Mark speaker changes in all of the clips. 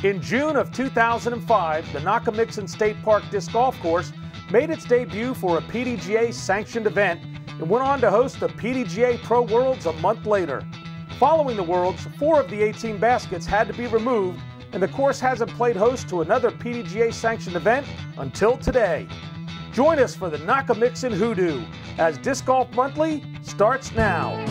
Speaker 1: In June of 2005, the Nockamixon State Park Disc Golf Course made its debut for a PDGA-sanctioned event and went on to host the PDGA Pro Worlds a month later. Following the Worlds, 4 of the 18 baskets had to be removed, and the course hasn't played host to another PDGA-sanctioned event until today. Join us for the Nockamixon Hoodoo as Disc Golf Monthly starts now.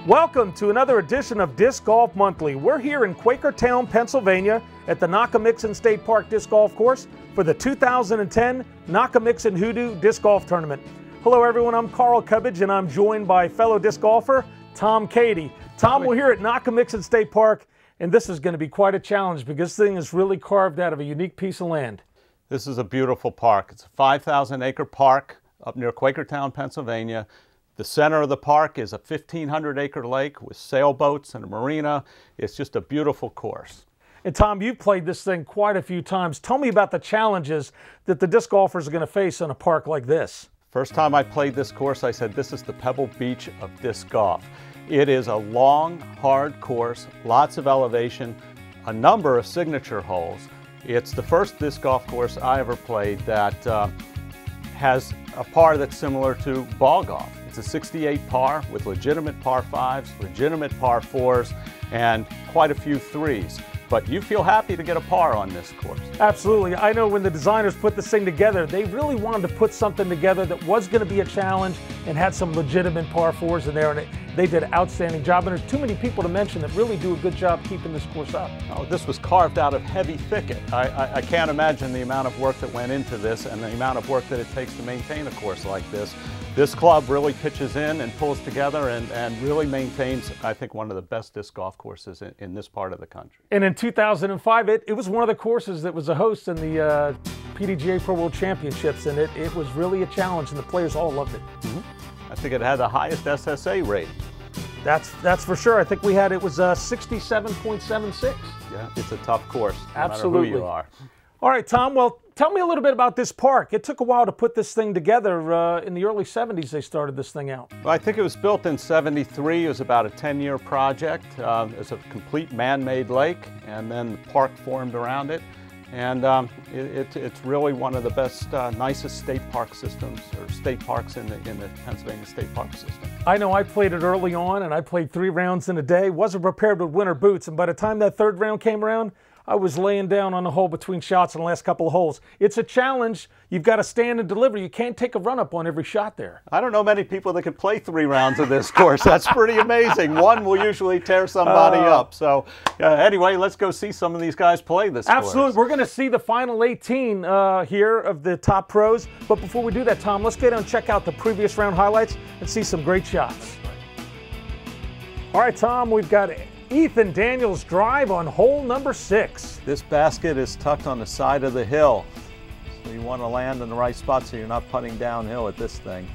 Speaker 1: Welcome to another edition of Disc Golf Monthly. We're here in Quakertown, Pennsylvania at the Nockamixon State Park Disc Golf Course for the 2010 Nockamixon Hoodoo Disc Golf Tournament. Hello everyone, I'm Carl Cubbage and I'm joined by fellow disc golfer Tom Cady. Tom, we're here at Nockamixon State Park and this is going to be quite a challenge because this thing is really carved out of a unique piece of land.
Speaker 2: This is a beautiful park. It's a 5,000-acre park up near Quakertown, Pennsylvania. The center of the park is a 1,500-acre lake with sailboats and a marina. It's just a beautiful course.
Speaker 1: And Tom, you've played this thing quite a few times. Tell me about the challenges that the disc golfers are going to face in a park like this.
Speaker 2: First time I played this course, I said, this is the Pebble Beach of disc golf. It is a long, hard course, lots of elevation, a number of signature holes. It's the first disc golf course I ever played that has a par that's similar to ball golf. It's a 68 par with legitimate par 5s, legitimate par 4s, and quite a few 3s. But you feel happy to get a par on this course.
Speaker 1: Absolutely. I know when the designers put this thing together, they really wanted to put something together that was going to be a challenge and had some legitimate par 4s in there, and they did an outstanding job. And there's too many people to mention that really do a good job keeping this course up.
Speaker 2: Oh, this was carved out of heavy thicket. I can't imagine the amount of work that went into this and the amount of work that it takes to maintain a course like this. This club really pitches in and pulls together and really maintains, I think, one of the best disc golf courses in this part of the country.
Speaker 1: And in 2005, it was one of the courses that was a host in the PDGA Pro World Championships, and it was really a challenge, and the players all loved it.
Speaker 2: I think it had the highest SSA rating.
Speaker 1: That's for sure. I think we had, it was 67.76.
Speaker 2: Yeah, it's a tough course, no
Speaker 1: Absolutely.
Speaker 2: matter who you are.
Speaker 1: All right, Tom, well, tell me a little bit about this park. It took a while to put this thing together. In the early 70s, they started this thing out.
Speaker 2: Well, I think it was built in '73. It was about a 10-year project. It's a complete man-made lake, and then the park formed around it. And it's really one of the best, nicest state park systems, or state parks in the Pennsylvania State Park system.
Speaker 1: I know I played it early on, and I played 3 rounds in a day. Wasn't prepared with winter boots, and by the time that 3rd round came around, I was laying down on the hole between shots in the last couple of holes. It's a challenge. You've got to stand and deliver. You can't take a run-up on every shot there.
Speaker 2: I don't know many people that can play 3 rounds of this course. That's pretty amazing. One will usually tear somebody up. So anyway, let's go see some of these guys play this
Speaker 1: Absolutely.
Speaker 2: course.
Speaker 1: We're going to see the final 18 here of the top pros. But before we do that, Tom, let's get and check out the previous round highlights and see some great shots. All right, Tom, we've got Ethan Daniels' drive on hole number 6.
Speaker 2: This basket is tucked on the side of the hill, so you want to land in the right spot so you're not putting downhill at this thing.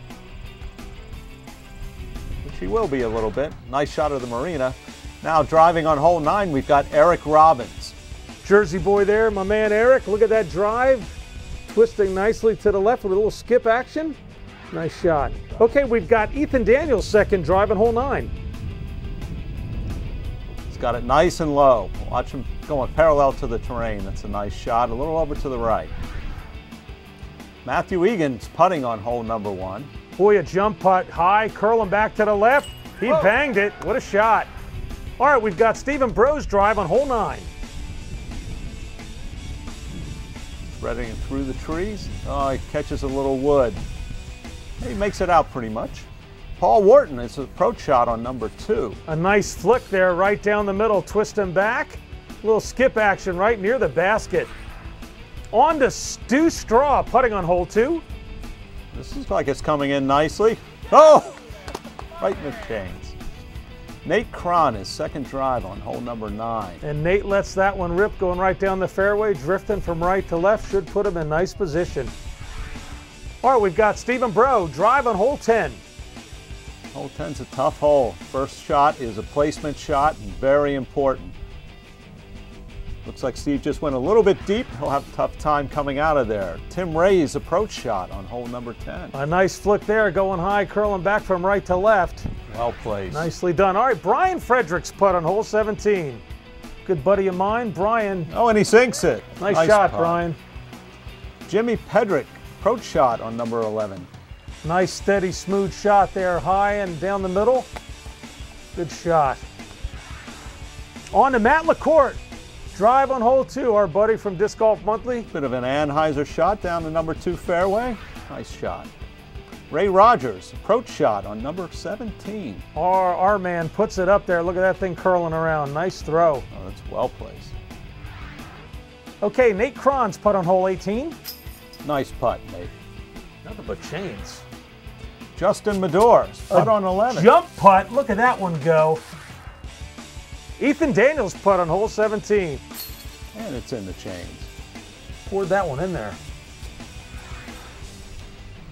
Speaker 2: Which he will be a little bit. Nice shot of the marina. Now driving on hole 9, we've got Eric Robbins.
Speaker 1: Jersey boy there, my man Eric. Look at that drive. Twisting nicely to the left with a little skip action. Nice shot. Okay, we've got Ethan Daniels' second drive on hole 9.
Speaker 2: Got it nice and low. Watch him going parallel to the terrain. That's a nice shot. A little over to the right. Matthew Egan's putting on hole number 1.
Speaker 1: Boy, a jump putt high, curling back to the left. He banged it. What a shot. All right, we've got Stephen Bro's drive on hole 9.
Speaker 2: Spreading it through the trees. Oh, he catches a little wood. He makes it out pretty much. Paul Wharton is an approach shot on number 2.
Speaker 1: A nice flick there right down the middle, twisting back. A little skip action right near the basket. On to Stu Straw, putting on hole 2.
Speaker 2: This is like it's coming in nicely. Oh! Right in the chains. Nate Cron, his second drive on hole number 9.
Speaker 1: And Nate lets that one rip, going right down the fairway, drifting from right to left, should put him in nice position. All right, we've got Stephen Bro, drive on hole 10.
Speaker 2: Hole 10's a tough hole. First shot is a placement shot, and very important. Looks like Steve just went a little bit deep. He'll have a tough time coming out of there. Tim Ray's approach shot on hole number 10.
Speaker 1: A nice flick there, going high, curling back from right to left.
Speaker 2: Well placed.
Speaker 1: Nicely done. All right, Brian Frederick's putt on hole 17. Good buddy of mine, Brian.
Speaker 2: Oh, and he sinks it.
Speaker 1: Nice shot,
Speaker 2: putt.
Speaker 1: Brian.
Speaker 2: Jimmy Pedrick, approach shot on number 11.
Speaker 1: Nice, steady, smooth shot there, high and down the middle. Good shot. On to Matt LaCourte. Drive on hole 2, our buddy from Disc Golf Monthly.
Speaker 2: Bit of an Anheuser shot down the number 2 fairway. Nice shot. Ray Rogers, approach shot on number 17.
Speaker 1: Our man puts it up there. Look at that thing curling around. Nice throw.
Speaker 2: Oh, that's well placed.
Speaker 1: Okay, Nate Cron's putt on hole 18.
Speaker 2: Nice putt, Nate.
Speaker 1: Nothing but chains.
Speaker 2: Justin Medore's putt on 11.
Speaker 1: Jump putt. Look at that one go. Ethan Daniels' putt on hole 17.
Speaker 2: And it's in the chains.
Speaker 1: Poured that one in there.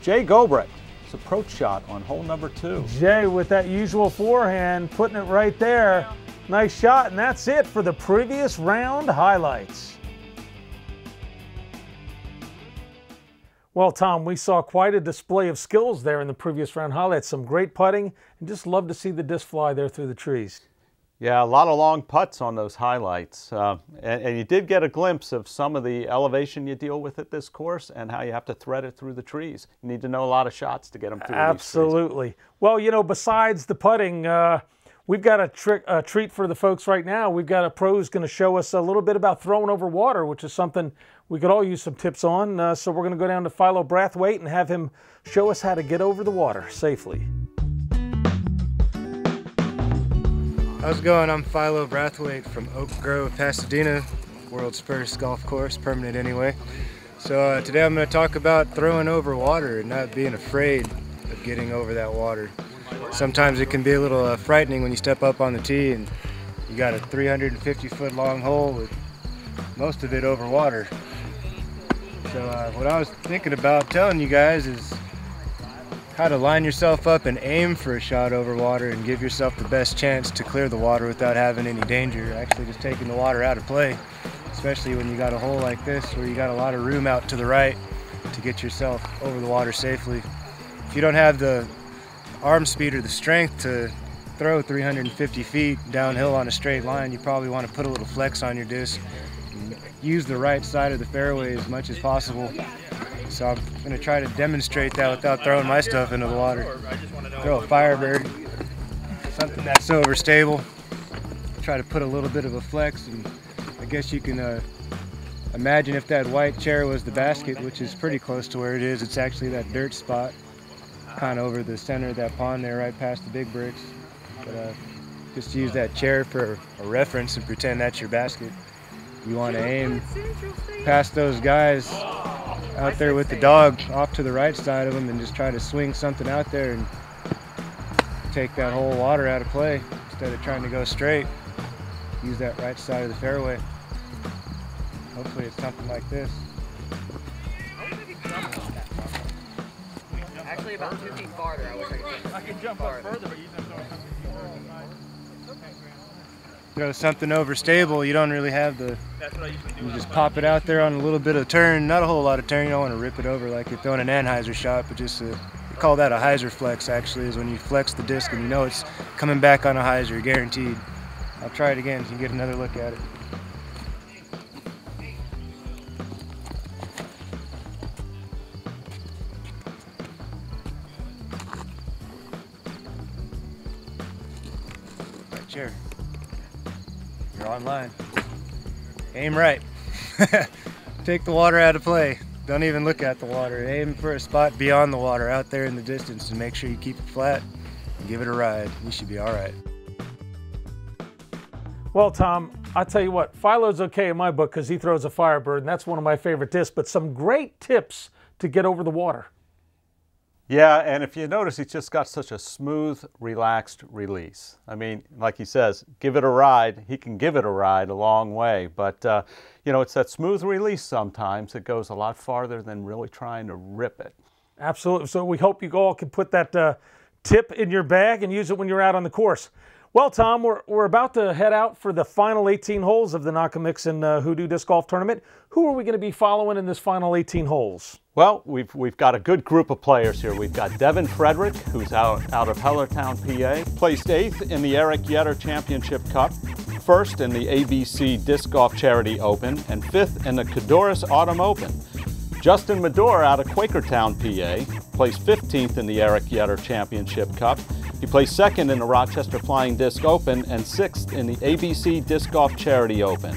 Speaker 2: Jay Gobrecht, his approach shot on hole number 2.
Speaker 1: Jay with that usual forehand, putting it right there. Nice shot, and that's it for the previous round highlights. Well, Tom, we saw quite a display of skills there in the previous round highlights. Some great putting, and just love to see the disc fly there through the trees.
Speaker 2: Yeah, a lot of long putts on those highlights. And you did get a glimpse of some of the elevation you deal with at this course and how you have to thread it through the trees. You need to know a lot of shots to get them through.
Speaker 1: Absolutely. Well, you know, besides the putting, we've got a treat for the folks right now. We've got a pro who's going to show us a little bit about throwing over water, which is something we could all use some tips on. So we're going to go down to Philo Brathwaite and have him show us how to get over the water safely.
Speaker 3: How's it going? I'm Philo Brathwaite from Oak Grove, Pasadena, world's first golf course, permanent anyway. So today I'm going to talk about throwing over water and not being afraid of getting over that water. Sometimes it can be a little frightening when you step up on the tee and you got a 350-foot long hole with most of it over water. So what I was thinking about telling you guys is how to line yourself up and aim for a shot over water and give yourself the best chance to clear the water without having any danger, actually just taking the water out of play, especially when you got a hole like this where you got a lot of room out to the right to get yourself over the water safely. If you don't have the arm speed or the strength to throw 350 feet downhill on a straight line, you probably want to put a little flex on your disc and use the right side of the fairway as much as possible. So I'm going to try to demonstrate that without throwing my stuff into the water. Throw a Firebird, something that's overstable. Try to put a little bit of a flex, and I guess you can imagine if that white chair was the basket, which is pretty close to where it is. It's actually that dirt spot, kind of over the center of that pond there, right past the big bricks. But just use that chair for a reference and pretend that's your basket. You want to aim past those guys out there with the dog off to the right side of them and just try to swing something out there and take that whole water out of play instead of trying to go straight. Use that right side of the fairway. Hopefully it's something like this.
Speaker 4: Actually about 2 feet farther. I wish I could jump up further, but you don't know.
Speaker 3: Throw something overstable, you don't really have the, you just pop it out there on a little bit of turn, not a whole lot of turn. You don't want to rip it over like you're throwing an Anheuser shot, but just we call that a hyzer flex actually, is when you flex the disc and you know it's coming back on a hyzer, guaranteed. I'll try it again so you can get another look at it. Right chair. You're online. Aim right. Take the water out of play. Don't even look at the water. Aim for a spot beyond the water, out there in the distance, and make sure you keep it flat and give it a ride. You should be all right.
Speaker 1: Well, Tom, I'll tell you what, Philo's okay in my book because he throws a Firebird, and that's one of my favorite discs, but some great tips to get over the water.
Speaker 2: Yeah, and if you notice, he's just got such a smooth, relaxed release. I mean, like he says, give it a ride. He can give it a ride a long way, but you know, it's that smooth release sometimes that goes a lot farther than really trying to rip it.
Speaker 1: Absolutely. So we hope you all can put that tip in your bag and use it when you're out on the course. Well, Tom, we're about to head out for the final 18 holes of the Nockamixon Hoodoo Disc Golf Tournament. Who are we going to be following in this final 18 holes?
Speaker 2: Well, we've got a good group of players here. We've got Devin Frederick, who's out of Hellertown, PA. Placed 8th in the Eric Yetter Championship Cup, 1st in the ABC Disc Golf Charity Open, and 5th in the Cadorus Autumn Open. Justin Medore out of Quakertown, PA, placed 15th in the Eric Yetter Championship Cup. He placed 2nd in the Rochester Flying Disc Open and 6th in the ABC Disc Golf Charity Open.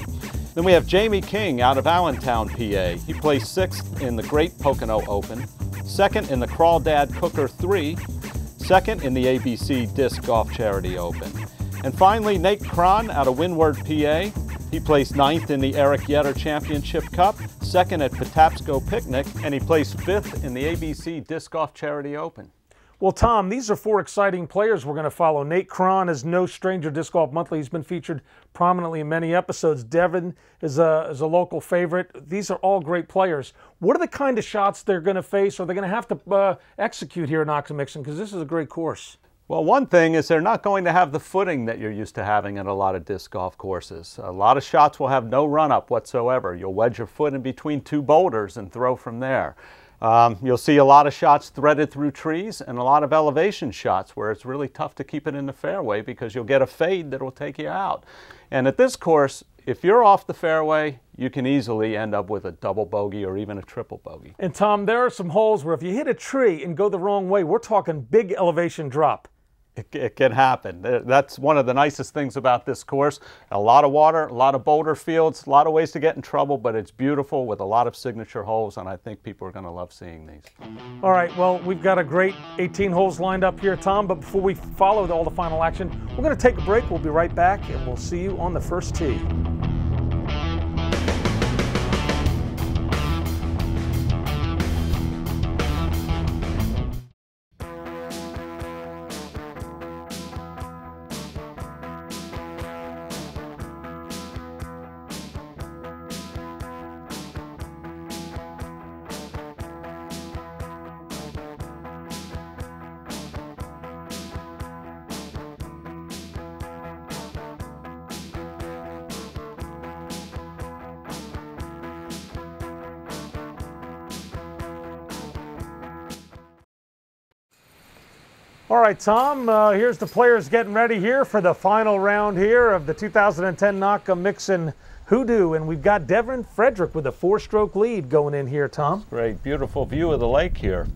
Speaker 2: Then we have Jamie King out of Allentown, PA. He placed 6th in the Great Pocono Open, 2nd in the Crawdad Cooker 3, 2nd in the ABC Disc Golf Charity Open. And finally, Nate Cron out of Windward, PA. He placed 9th in the Eric Yetter Championship Cup, 2nd at Patapsco Picnic, and he placed 5th in the ABC Disc Golf Charity Open.
Speaker 1: Well, Tom, these are 4 exciting players we're going to follow. Nate Cron is no stranger to Disc Golf Monthly. He's been featured prominently in many episodes. Devin is a local favorite. These are all great players. What are the kind of shots they're going to face or they're going to have to execute here at Nockamixon? Because this is a great course.
Speaker 2: Well, one thing is they're not going to have the footing that you're used to having at a lot of disc golf courses. A lot of shots will have no run-up whatsoever. You'll wedge your foot in between 2 boulders and throw from there. You'll see a lot of shots threaded through trees and a lot of elevation shots where it's really tough to keep it in the fairway because you'll get a fade that will take you out. And at this course, if you're off the fairway, you can easily end up with a double bogey or even a triple bogey.
Speaker 1: And Tom, there are some holes where if you hit a tree and go the wrong way, we're talking big elevation drop.
Speaker 2: It can happen. That's one of the nicest things about this course. A lot of water, a lot of boulder fields, a lot of ways to get in trouble, but it's beautiful with a lot of signature holes, and I think people are going to love seeing these.
Speaker 1: All right, well, we've got a great 18 holes lined up here, Tom, but before we follow all the final action, we're going to take a break. We'll be right back, and we'll see you on the first tee. All right, Tom, here's the players getting ready here for the final round here of the 2010 Nockamixon Hoodoo, and we've got Devin Frederick with a 4-stroke lead going in here, Tom.
Speaker 2: Great, beautiful view of the lake here.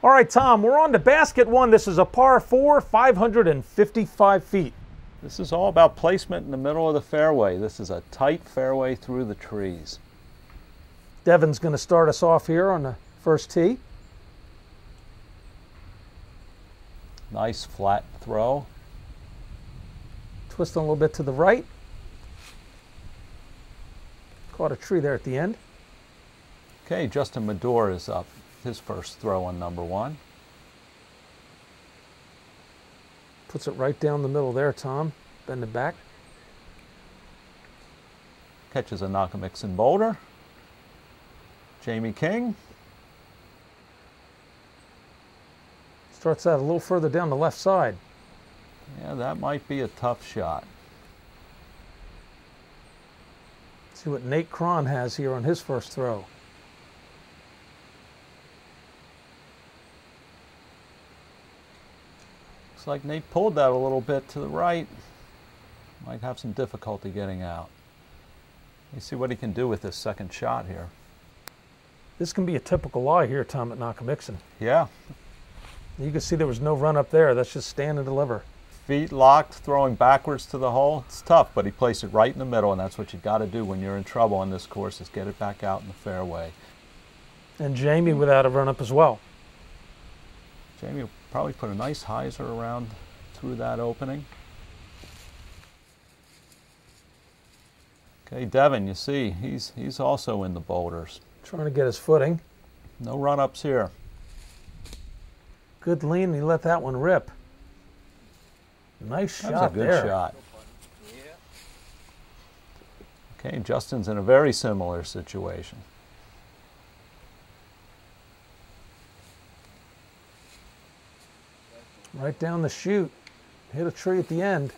Speaker 1: All right, Tom, we're on to basket 1. This is a par 4, 555 feet.
Speaker 2: This is all about placement in the middle of the fairway. This is a tight fairway through the trees.
Speaker 1: Devin's going to start us off here on the first tee.
Speaker 2: Nice flat throw.
Speaker 1: Twisting a little bit to the right. Caught a tree there at the end.
Speaker 2: Okay, Justin Medore is up. His first throw on number 1.
Speaker 1: Puts it right down the middle there, Tom. Bend it back.
Speaker 2: Catches a Nockamixon boulder. Jamie King.
Speaker 1: Starts out a little further down the left side.
Speaker 2: Yeah, that might be a tough shot.
Speaker 1: See what Nate Cron has here on his first throw.
Speaker 2: Looks like Nate pulled that a little bit to the right. Might have some difficulty getting out. Let's see what he can do with this second shot here.
Speaker 1: This can be a typical lie here, Tom, at Nockamixon.
Speaker 2: Yeah.
Speaker 1: You can see there was no run up there. That's just stand and deliver.
Speaker 2: Feet locked, throwing backwards to the hole. It's tough, but he placed it right in the middle, and that's what you got to do when you're in trouble on this course, is get it back out in the fairway.
Speaker 1: And Jamie without a run up as well.
Speaker 2: Jamie will probably put a nice hyzer around through that opening. Okay, Devin, you see, he's also in the boulders.
Speaker 1: Trying to get his footing.
Speaker 2: No run-ups here.
Speaker 1: Good lean, he let that one rip. Nice shot there.
Speaker 2: That's a good shot. Okay, Justin's in a very similar situation.
Speaker 1: Right down the chute. hit a tree at the end.